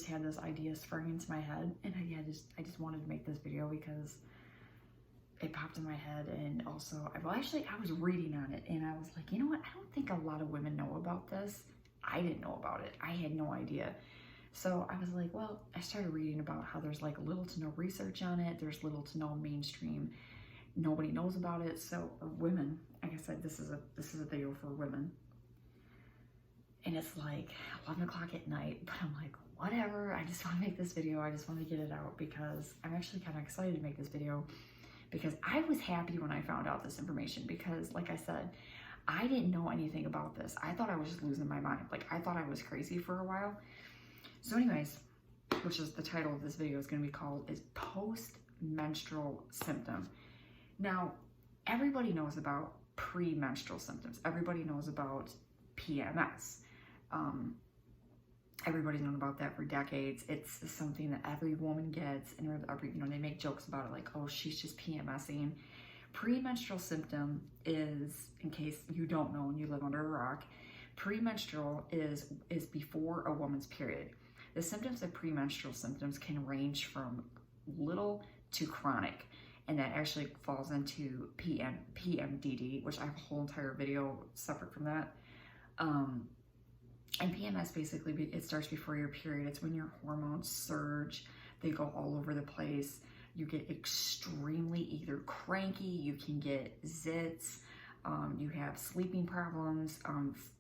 just had this idea spring into my head, and I just wanted to make this video because it popped in my head. And also, I was reading on it, and I was like, you know what? I don't think a lot of women know about this. I didn't know about it. I had no idea. So I was like, well, I started reading about how there's like little to no research on it. There's little to no mainstream. Nobody knows about it. So, or women, like I said, this is a video for women. And it's like 11 o'clock at night, but I'm like, whatever. I just want to make this video. I just want to get it out because I'm actually kind of excited to make this video, because I was happy when I found out this information, because like I said, I didn't know anything about this. I thought I was just losing my mind. Like, I thought I was crazy for a while. So anyways, which is the title of this video is going to be called, is Post-Menstrual Syndrome. Now, everybody knows about premenstrual symptoms. Everybody knows about PMS. Everybody's known about that for decades. It's something that every woman gets, and they make jokes about it, like, oh, she's just PMSing. Premenstrual symptom is, in case you don't know and you live under a rock, premenstrual is before a woman's period. The symptoms of premenstrual symptoms can range from little to chronic, and that actually falls into PMDD, which I have a whole entire video separate from that. And PMS, basically, it starts before your period. It's when your hormones surge. They go all over the place. You get extremely either cranky, you can get zits, you have sleeping problems,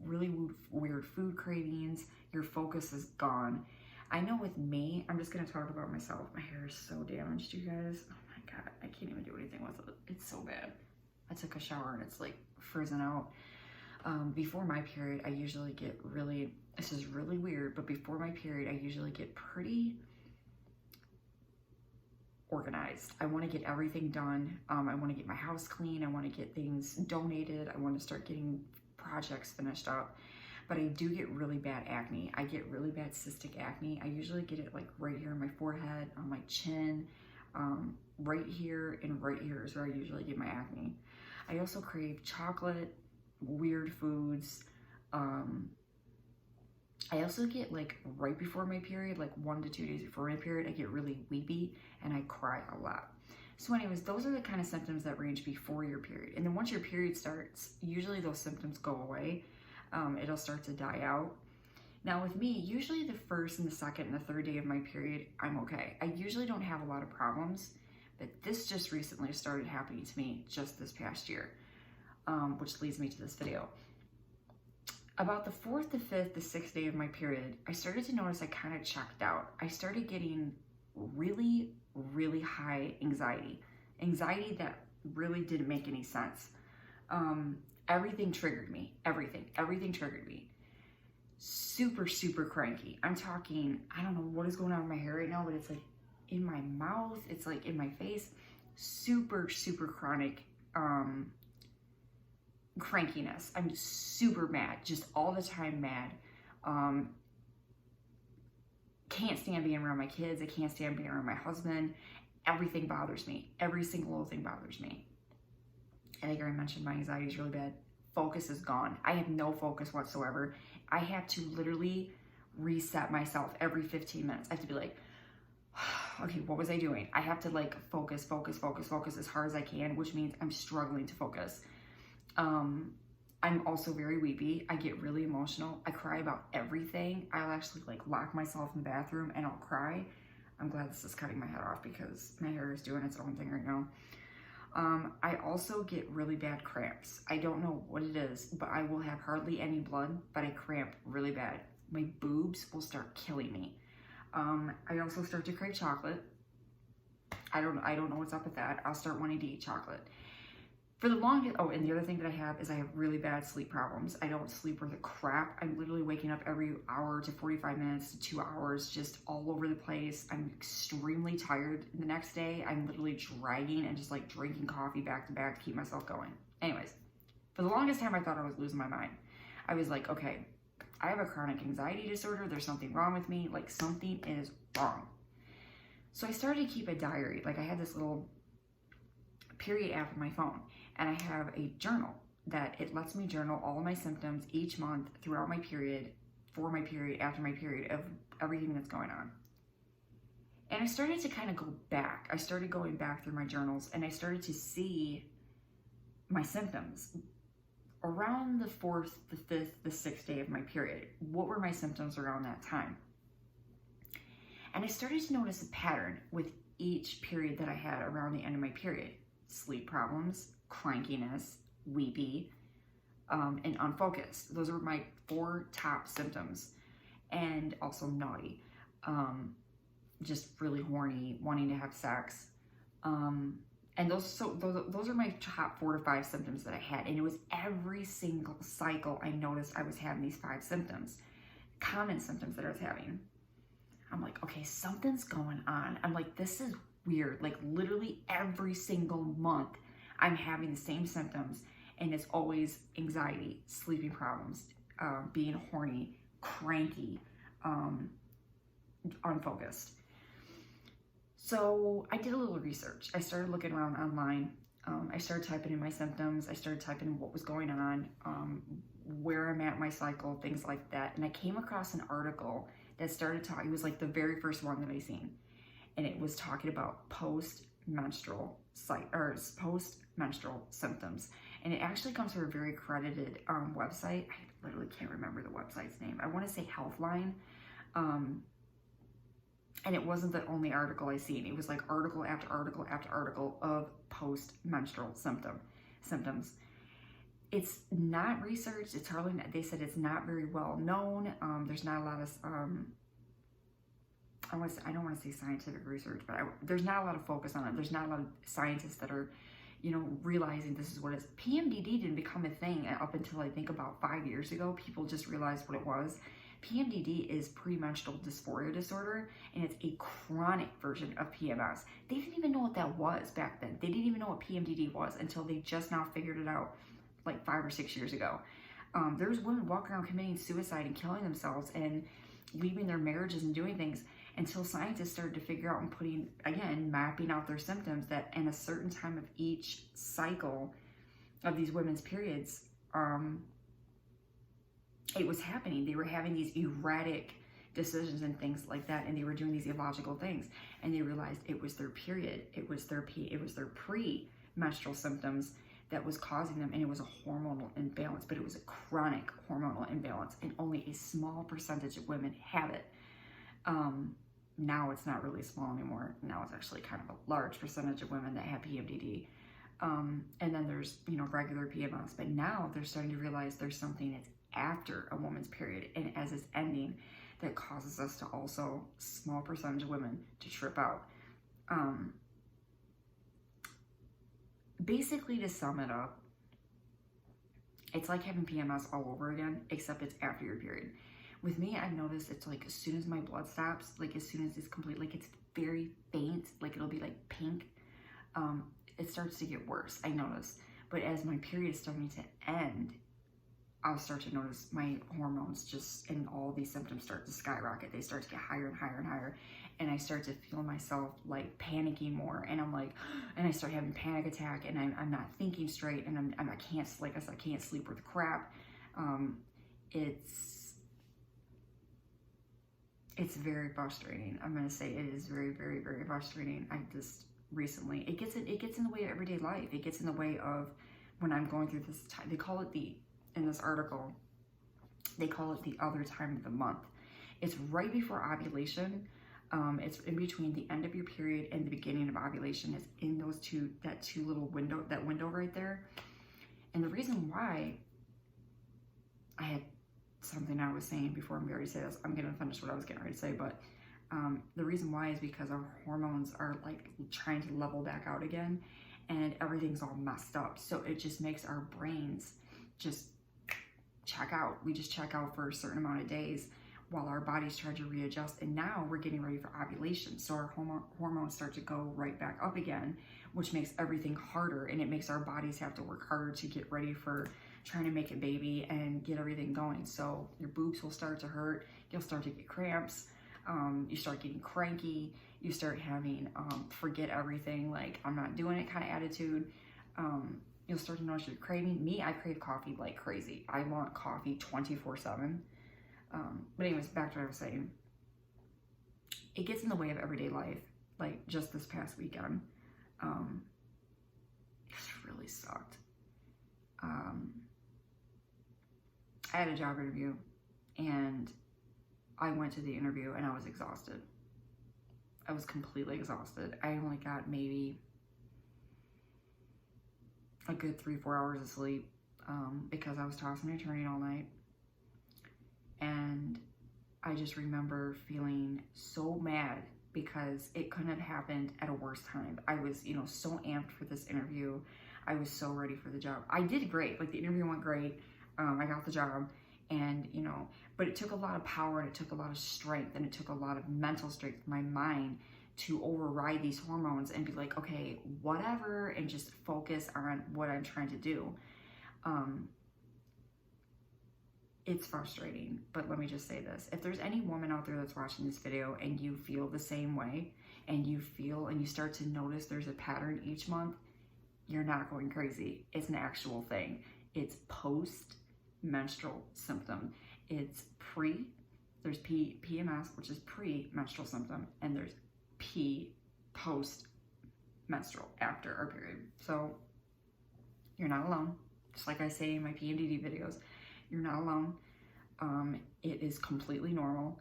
really weird food cravings, your focus is gone. I know with me, I'm just going to talk about myself. My hair is so damaged, you guys. Oh my God, I can't even do anything with it. It's so bad. I took a shower and it's like frozen out. Before my period, I usually get really, this is really weird, but before my period, I usually get pretty organized. I want to get everything done. I want to get my house clean. I want to get things donated. I want to start getting projects finished up. But I do get really bad acne. I get really bad cystic acne. I usually get it like right here on my forehead, on my chin, right here, and right here is where I usually get my acne. I also crave chocolate, weird foods. I also get, like, right before my period, like 1 to 2 days before my period, I get really weepy and I cry a lot. So anyways, those are the kind of symptoms that range before your period. And then once your period starts, usually those symptoms go away. It'll start to die out. Now with me, usually the first and the second and the third day of my period, I'm okay. I usually don't have a lot of problems, but this just recently started happening to me just this past year, which leads me to this video. About the 4th, the 5th, the 6th day of my period, I started to notice I kind of checked out. I started getting really, really high anxiety. Anxiety that really didn't make any sense. Everything triggered me. Everything triggered me. Super, super cranky. I'm talking, I don't know what is going on with my hair right now, but it's like in my mouth, it's like in my face. Super, super chronic crankiness. I'm super mad, just all the time mad. Can't stand being around my kids. I can't stand being around my husband. Everything bothers me. Every single little thing bothers me. I think I mentioned my anxiety is really bad. Focus is gone. I have no focus whatsoever. I have to literally reset myself every 15 minutes. I have to be like, okay, what was I doing? I have to like focus as hard as I can, which means I'm struggling to focus. I'm also very weepy. I get really emotional. I cry about everything. I'll actually like lock myself in the bathroom and I'll cry. I'm glad this is cutting my head off because my hair is doing its own thing right now. I also get really bad cramps. I don't know what it is, but I will have hardly any blood, but I cramp really bad. My boobs will start killing me. I also start to crave chocolate. I don't know what's up with that. I'll start wanting to eat chocolate. For the longest, oh, and the other thing that I have is I have really bad sleep problems. I don't sleep worth a crap. I'm literally waking up every hour to 45 minutes to 2 hours, just all over the place. I'm extremely tired. The next day, I'm literally dragging and just like drinking coffee back to back to keep myself going. Anyways, for the longest time, I thought I was losing my mind. I was like, okay, I have a chronic anxiety disorder. There's something wrong with me. Like, something is wrong. So I started to keep a diary. Like, I had this little period app on my phone, and I have a journal that it lets me journal all of my symptoms each month throughout my period before my period, after my period, of everything that's going on. And I started to kind of go back. I started going back through my journals, and I started to see my symptoms around the 4th, the 5th, the 6th day of my period. What were my symptoms around that time? And I started to notice a pattern with each period that I had around the end of my period. Sleep problems, crankiness, weepy, and unfocused. Those were my 4 top symptoms. And also naughty. Just really horny, wanting to have sex. And those are my top 4 to 5 symptoms that I had. And it was every single cycle I noticed I was having these 5 symptoms. Common symptoms that I was having. I'm like, okay, something's going on. I'm like, this is weird. Like literally every single month I'm having the same symptoms, and it's always anxiety, sleeping problems, being horny, cranky, unfocused. So I did a little research. I started looking around online. I started typing in my symptoms. I started typing in what was going on, where I'm at in my cycle, things like that. And I came across an article that started talking, it was like the very first one that I seen. And it was talking about post-menstrual symptoms. And it actually comes from a very credited website. I literally can't remember the website's name. I want to say Healthline. And it wasn't the only article I seen. It was like article after article after article of post-menstrual symptoms. It's not researched. It's hardly, they said it's not very well known. There's not a lot of, I don't want to say scientific research, but there's not a lot of focus on it. There's not a lot of scientists that are, realizing this is what it is. PMDD didn't become a thing up until I think about 5 years ago. People just realized what it was. PMDD is premenstrual dysphoria disorder, and it's a chronic version of PMS. They didn't even know what that was back then. They didn't even know what PMDD was until they just now figured it out like 5 or 6 years ago. There's women walking around committing suicide and killing themselves and leaving their marriages and doing things until scientists started to figure out and mapping out their symptoms that in a certain time of each cycle of these women's periods, it was happening. They were having these erratic decisions and things like that, and they were doing these illogical things, and they realized it was their period. It was their pre-menstrual symptoms that was causing them, and it was a hormonal imbalance, but it was a chronic hormonal imbalance, and only a small percentage of women have it. Now it's not really small anymore. Now it's actually kind of a large percentage of women that have PMDD. And then there's, regular PMS, but now they're starting to realize there's something that's after a woman's period, and as it's ending, that causes us to also, small percentage of women, to trip out. Basically, to sum it up, it's like having PMS all over again, except it's after your period. With me, I've noticed it's like as soon as my blood stops, like as soon as it's complete, like it's very faint, like it'll be like pink, it starts to get worse, I notice. But as my period is starting to end, I'll start to notice my hormones and all these symptoms start to skyrocket. They start to get higher and higher and higher. And I start to feel myself like panicking more. And I'm like, and I start having panic attack, and I'm not thinking straight, and I can't sleep with crap. It's very frustrating. I'm going to say it is very, very, very frustrating. I just recently, it gets in the way of everyday life. It gets in the way of when I'm going through this time. They call it in this article, they call it the other time of the month. It's right before ovulation. It's in between the end of your period and the beginning of ovulation. It's in that window right there. And the reason why, I had something I was saying before I'm ready to say this. I'm going to finish what I was getting ready to say, but the reason why is because our hormones are like trying to level back out again, and everything's all messed up. So it just makes our brains just check out. We just check out for a certain amount of days while our bodies try to readjust. And now we're getting ready for ovulation. So our hormones start to go right back up again, which makes everything harder. And it makes our bodies have to work harder to get ready for trying to make a baby and get everything going. So your boobs will start to hurt. You'll start to get cramps. You start getting cranky. You start having forget everything, like I'm not doing it kind of attitude. You'll start to notice you're craving. Me, I crave coffee like crazy. I want coffee 24/7. But anyways, back to what I was saying. It gets in the way of everyday life. Like just this past weekend, it really sucked. I had a job interview, and I went to the interview and I was exhausted. I was completely exhausted. I only got maybe a good 3-4 hours of sleep because I was tossing and turning all night. And I just remember feeling so mad because it couldn't have happened at a worse time. I was, so amped for this interview. I was so ready for the job. I did great. Like, the interview went great. I got the job, and, but it took a lot of power, and it took a lot of strength, and it took a lot of mental strength in my mind to override these hormones and be like, okay, whatever, and just focus on what I'm trying to do. It's frustrating, but let me just say this. If there's any woman out there that's watching this video and you feel the same way, and you start to notice there's a pattern each month, you're not going crazy. It's an actual thing. It's post-menstrual symptom. It's there's PMS, which is pre-menstrual symptom, and there's post-menstrual, after our period. So you're not alone. Just like I say in my PMDD videos, you're not alone. It is completely normal,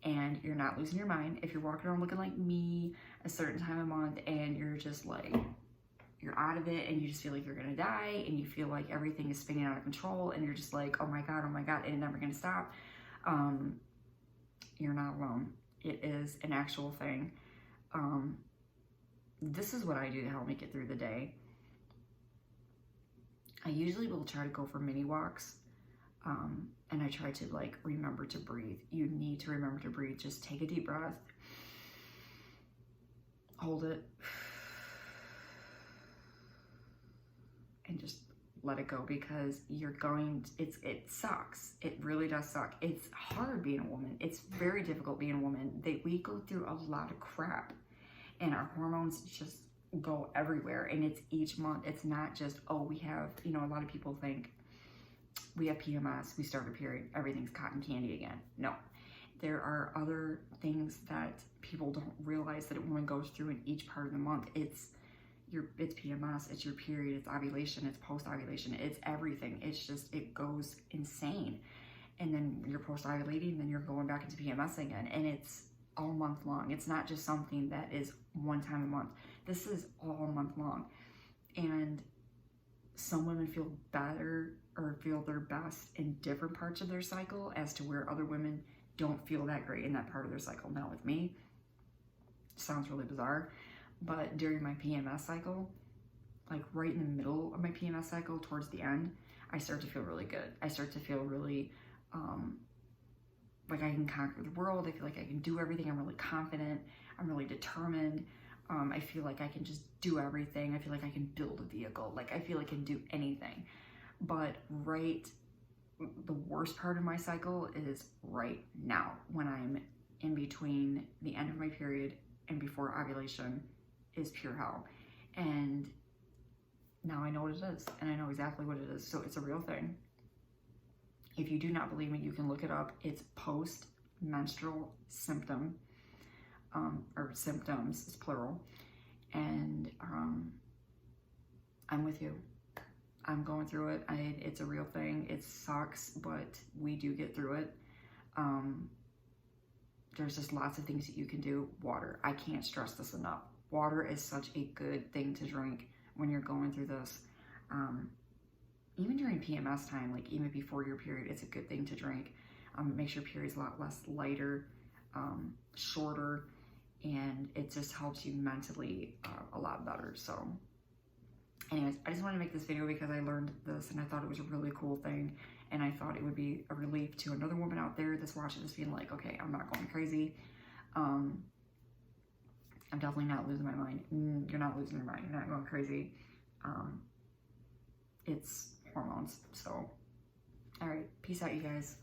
and you're not losing your mind. If you're walking around looking like me a certain time of month and you're just like, you're out of it and you just feel like you're gonna die and you feel like everything is spinning out of control and you're just like, oh my God, and it's never gonna stop, you're not alone. It is an actual thing. This is what I do to help me get through the day. I usually will try to go for mini walks, and I try to remember to breathe. You need to remember to breathe. Just take a deep breath, hold it, and just let it go, because it sucks. It really does suck. It's hard being a woman. It's very difficult being a woman. We go through a lot of crap, and our hormones just go everywhere, and it's each month. It's not just, oh, we have, a lot of people think we have PMS, we start a period, everything's cotton candy again. No, there are other things that people don't realize that a woman goes through in each part of the month. It's PMS, it's your period, it's ovulation, it's post-ovulation, it's everything. It's just, it goes insane. And then you're post-ovulating, then you're going back into PMS again, and it's all month long. It's not just something that is one time a month. This is all month long. And some women feel better or feel their best in different parts of their cycle, as to where other women don't feel that great in that part of their cycle. Now with me, sounds really bizarre, but during my PMS cycle, like right in the middle of my PMS cycle, towards the end, I start to feel really good. I start to feel really like I can conquer the world. I feel like I can do everything. I'm really confident. I'm really determined. I feel like I can just do everything. I feel like I can build a vehicle. Like, I feel like I can do anything. But the worst part of my cycle is right now, when I'm in between the end of my period and before ovulation, is pure hell. And now I know what it is, and I know exactly what it is. So it's a real thing. If you do not believe me, you can look it up. It's post-menstrual symptom, or symptoms, it's plural. And I'm with you. I'm going through it. It's a real thing. It sucks, but we do get through it. There's just lots of things that you can do. Water. I can't stress this enough. Water is such a good thing to drink when you're going through this. Even during PMS time, like even before your period, it's a good thing to drink. Makes your periods a lot less lighter, shorter, and it just helps you mentally a lot better. So anyways, I just wanted to make this video because I learned this and I thought it was a really cool thing, and I thought it would be a relief to another woman out there that's watching this, being like, okay, I'm not going crazy. I'm definitely not losing my mind. You're not losing your mind. You're not going crazy. It's hormones. So, all right. Peace out, you guys.